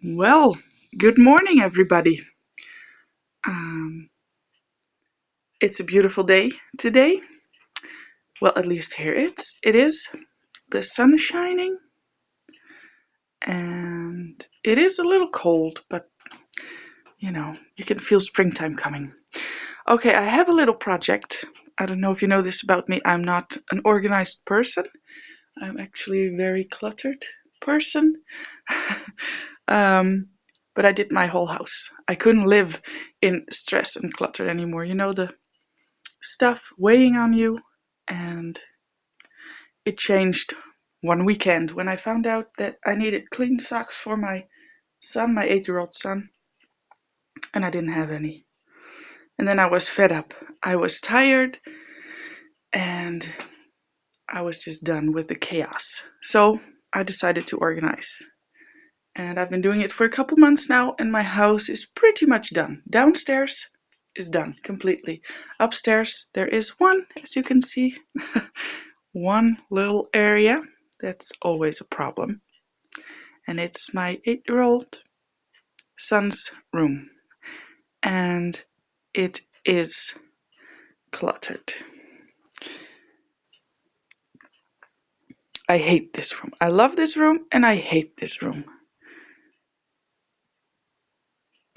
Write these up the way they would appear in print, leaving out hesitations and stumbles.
Well, good morning, everybody. Um, it's a beautiful day today. Well, at least here it is. The sun is shining, and it is a little cold, but you can feel springtime coming. Okay, I have a little project. I don't know if you know this about me. I'm not an organized person. I'm actually a very cluttered person. um, but I did my whole house. I couldn't live in stress and clutter anymore. The stuff weighing on you, and it changed one weekend when I found out that I needed clean socks for my son, my 8-year-old son, and I didn't have any. And then I was fed up. I was tired, and I was just done with the chaos. So I decided to organize. And I've been doing it for a couple months now, and my house is pretty much done. Downstairs is done completely. Upstairs, there is one, as you can see, one little area that's always a problem, and it's my 8-year-old son's room, and it is cluttered. I hate this room. I love this room, and I hate this room.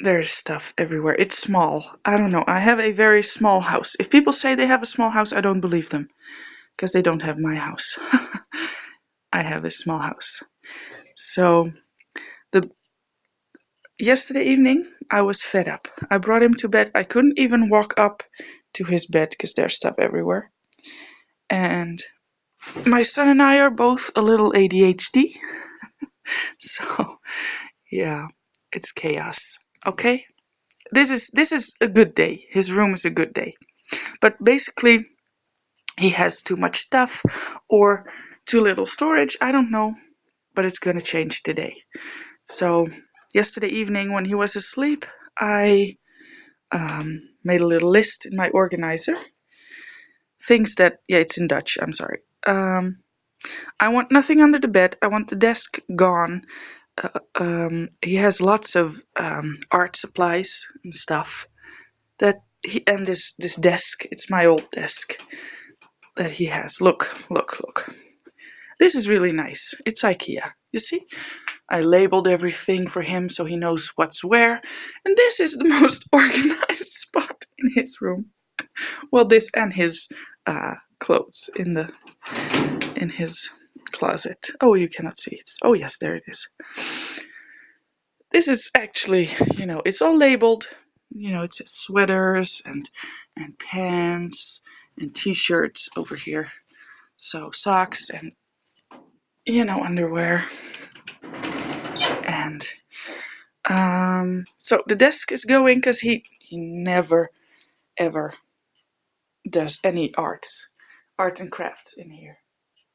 There's stuff everywhere. It's small. I don't know. I have a very small house. If people say they have a small house, I don't believe them, because they don't have my house. I have a small house. So the yesterday evening, I was fed up. I brought him to bed. I couldn't even walk up to his bed because there's stuff everywhere. And my son and I are both a little ADHD. So, yeah, it's chaos. Okay? This is a good day. His room is a good day. But basically, he has too much stuff or too little storage. I don't know, but it's going to change today. So, yesterday evening when he was asleep, I made a little list in my organizer. Things that, yeah, it's in Dutch, I'm sorry. I want nothing under the bed. I want the desk gone. He has lots of art supplies and stuff and this desk, it's my old desk that he has. Look. This is really nice. It's IKEA. You see? I labeled everything for him so he knows what's where. And this is the most organized spot in his room. Well, this and his clothes in his closet. Oh, you cannot see it. Oh, yes, there it is. This is actually, it's all labeled. It says sweaters and pants and t-shirts over here. So socks and, underwear. And so the desk is going because he never, ever does any arts and crafts in here.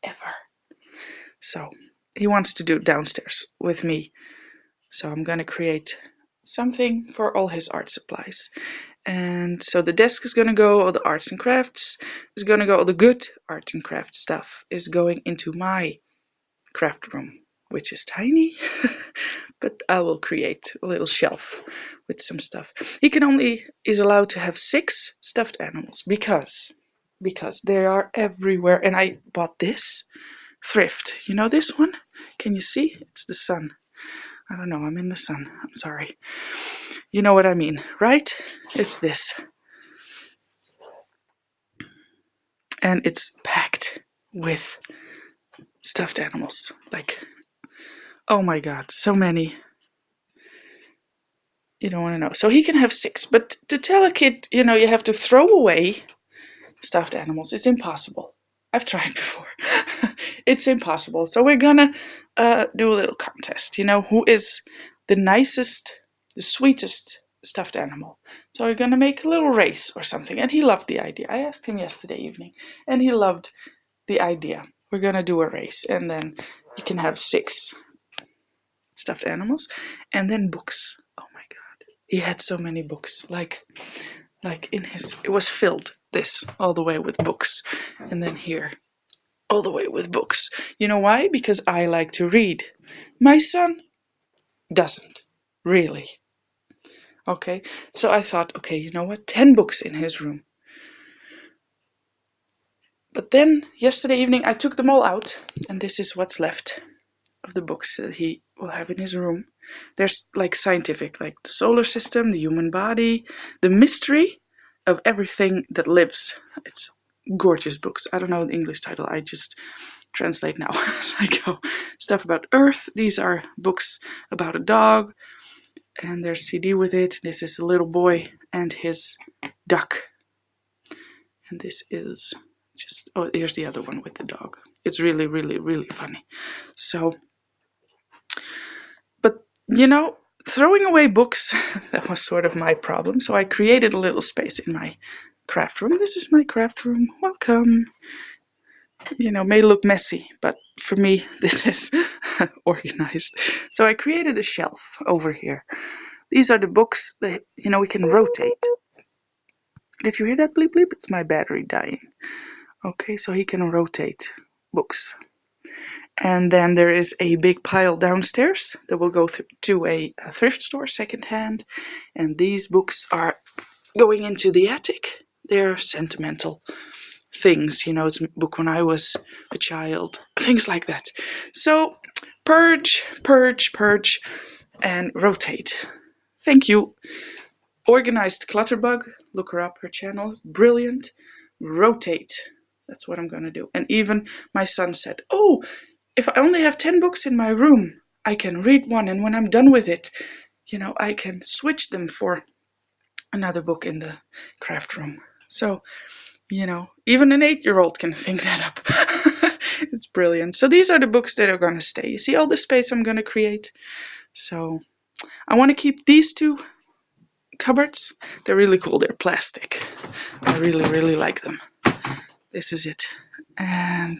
Ever. So he wants to do it downstairs with me. So I'm going to create something for all his art supplies. And so the desk is going to go, all the arts and crafts is going to go, all the good art and craft stuff is going into my craft room, which is tiny, but I will create a little shelf with some stuff. He is allowed to have 6 stuffed animals because they are everywhere. And I bought this thrift. You know this one? Can you see? It's the sun. I don't know, I'm in the sun. I'm sorry. You know what I mean, right? It's this. And it's packed with stuffed animals. Like, oh my god, so many. You don't want to know. So he can have 6. But to tell a kid, you have to throw away stuffed animals, it's impossible. I've tried before. It's impossible. So we're gonna do a little contest. Who is the nicest, the sweetest stuffed animal. So we're gonna make a little race or something. And he loved the idea. I asked him yesterday evening, and he loved the idea. We're gonna do a race, and then you can have 6 stuffed animals, and then books. Oh my god, he had so many books. Like it was filled this all the way with books, and then here all the way with books. You know why? Because I like to read. My son doesn't. Really. Okay, so I thought, okay, you know what? 10 books in his room. But then yesterday evening I took them all out, and this is what's left of the books that he will have in his room. There's like scientific, like the solar system, the human body, the mystery of everything that lives. It's gorgeous books. I don't know the English title. I just translate now as I go. Stuff about Earth. These are books about a dog, and there's a CD with it. This is a little boy and his duck. And this is just, oh, here's the other one with the dog. It's really, really, really funny. So, but you know, throwing away books, that was sort of my problem. So I created a little space in my craft room. This is my craft room. Welcome. You know, may look messy, but for me, this is organized. So I created a shelf over here. These are the books that, you know, we can rotate. Did you hear that bleep bleep? It's my battery dying. Okay, so he can rotate books. And then there is a big pile downstairs that will go to a thrift store, secondhand. And these books are going into the attic. They're sentimental things, you know, it's a book when I was a child, things like that. So purge, purge, purge, and rotate. Thank you. Organized Clutterbug, look her up, her channel is brilliant. Rotate. That's what I'm gonna do. And even my son said, oh, if I only have 10 books in my room, I can read one, and when I'm done with it, you know, I can switch them for another book in the craft room. So, you know, even an 8-year-old can think that up. It's brilliant. So these are the books that are going to stay. You see all the space I'm going to create? So I want to keep these two cupboards. They're really cool. They're plastic. I really, really like them. This is it. And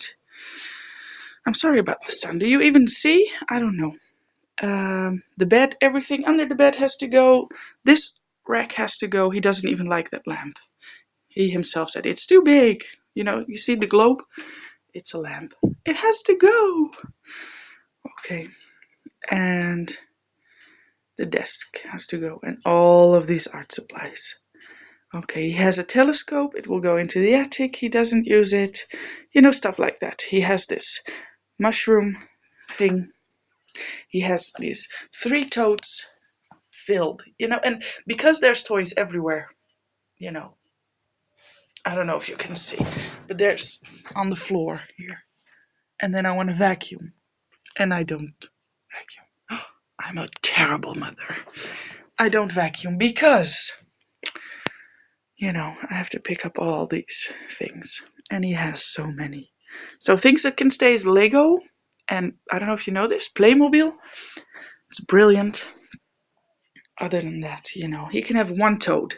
I'm sorry about the sun. Do you even see? I don't know. The bed, everything under the bed has to go. This rack has to go. He doesn't even like that lamp. He himself said, it's too big. You know, you see the globe? It's a lamp. It has to go. Okay. And the desk has to go. And all of these art supplies. Okay, he has a telescope. It will go into the attic. He doesn't use it. You know, stuff like that. He has this mushroom thing. He has these 3 totes filled, you know, and because there's toys everywhere, you know, I don't know if you can see, but there's on the floor here. And then I want to vacuum, and I don't vacuum. I'm a terrible mother. I don't vacuum because, you know, I have to pick up all these things, and he has so many. So things that can stay is Lego, and I don't know if you know this, Playmobil. It's brilliant. Other than that, you know, he can have 1 toad.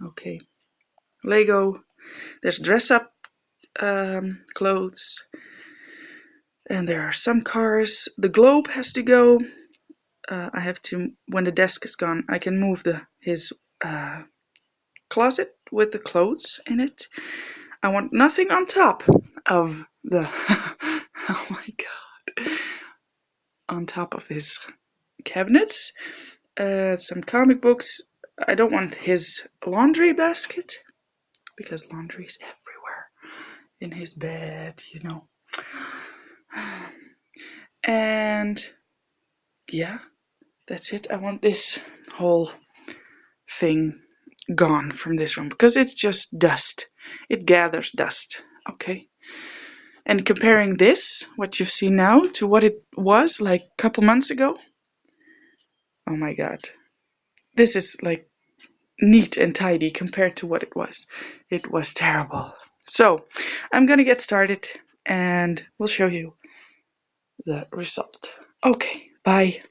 Okay. Lego. There's dress up clothes. And there are some cars. The globe has to go. I have to, when the desk is gone, I can move his closet with the clothes in it. I want nothing on top of the, oh my god, on top of his cabinets. Some comic books. I don't want his laundry basket, because laundry is everywhere. In his bed, you know. And yeah, that's it. I want this whole thing gone from this room because it's just dust. It gathers dust. Okay. And comparing this, what you've seen now, to what it was like a couple months ago. Oh my god. This is like neat and tidy compared to what it was. It was terrible. So I'm gonna get started and we'll show you the result. Okay, bye.